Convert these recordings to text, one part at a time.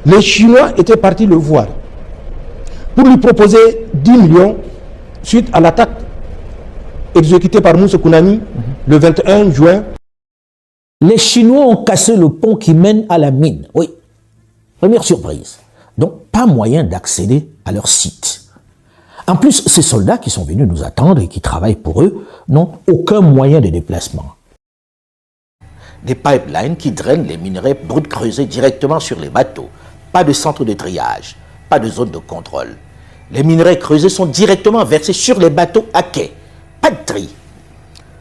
Les Chinois étaient partis le voir pour lui proposer 10 millions suite à l'attaque exécutée par Moussa Kounani le 21 juin. Les Chinois ont cassé le pont qui mène à la mine. Oui, première surprise. Donc, pas moyen d'accéder à leur site. En plus, ces soldats qui sont venus nous attendre et qui travaillent pour eux n'ont aucun moyen de déplacement. Des pipelines qui drainent les minerais bruts creusés directement sur les bateaux. Pas de centre de triage, pas de zone de contrôle. Les minerais creusés sont directement versés sur les bateaux à quai. Pas de tri.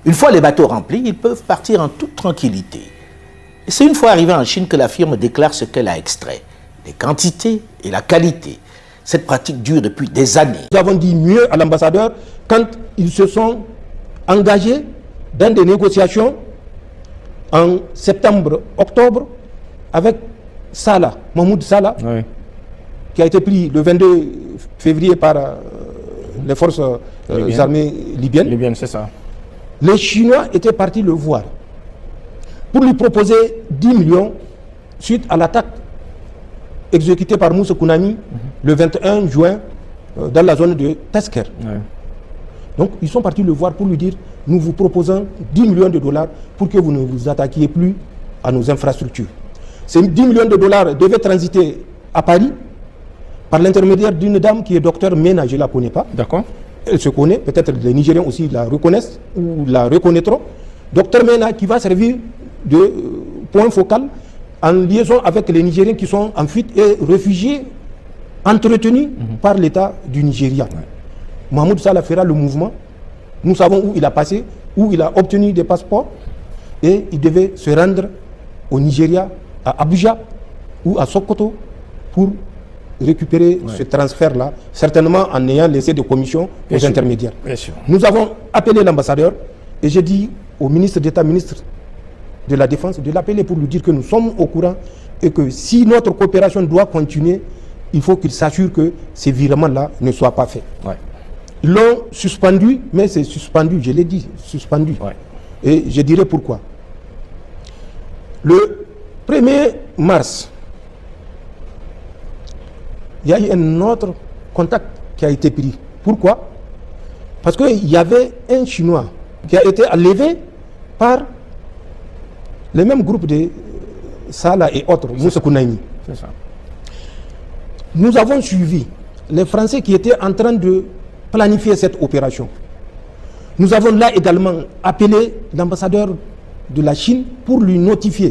Une fois les bateaux remplis, ils peuvent partir en toute tranquillité. Et c'est une fois arrivé en Chine que la firme déclare ce qu'elle a extrait. Les quantités et la qualité. Cette pratique dure depuis des années. Nous avons dit mieux à l'ambassadeur quand ils se sont engagés dans des négociations en septembre-octobre avec Salah, Mahmoud Salah, oui, qui a été pris le 22 février par les forces armées libyennes. Libyennes, c'est ça. Les Chinois étaient partis le voir pour lui proposer 10 millions suite à l'attaque exécutée par Moussa Kounani le 21 juin dans la zone de Tesker. Oui. Donc ils sont partis le voir pour lui dire: nous vous proposons 10 millions de dollars pour que vous ne vous attaquiez plus à nos infrastructures. Ces 10 millions de dollars devaient transiter à Paris par l'intermédiaire d'une dame qui est docteur Mena, je ne la connais pas. D'accord. Elle se connaît, peut-être les Nigériens aussi la reconnaissent ou la reconnaîtront. Docteur Mena qui va servir de point focal en liaison avec les Nigériens qui sont en fuite et réfugiés entretenus par l'État du Nigeria. Ouais. Mahmoud Salah fera le mouvement. Nous savons où il a passé, où il a obtenu des passeports et il devait se rendre au Nigeria, à Abuja ou à Sokoto pour récupérer ce transfert-là, certainement en ayant laissé des commissions aux intermédiaires. Nous avons appelé l'ambassadeur et j'ai dit au ministre d'État, ministre de la Défense, de l'appeler pour lui dire que nous sommes au courant et que si notre coopération doit continuer, il faut qu'il s'assure que ces virements-là ne soient pas faits. Ouais. Ils l'ont suspendu, mais c'est suspendu, je l'ai dit, suspendu. Ouais. Et je dirai pourquoi. Le 1er mars, il y a eu un autre contact qui a été pris. Pourquoi? Parce qu'il y avait un Chinois qui a été enlevé par le même groupe de Salah et autres, Moussa Kounani. C'est ça. Nous avons suivi les Français qui étaient en train de planifier cette opération. Nous avons là également appelé l'ambassadeur de la Chine pour lui notifier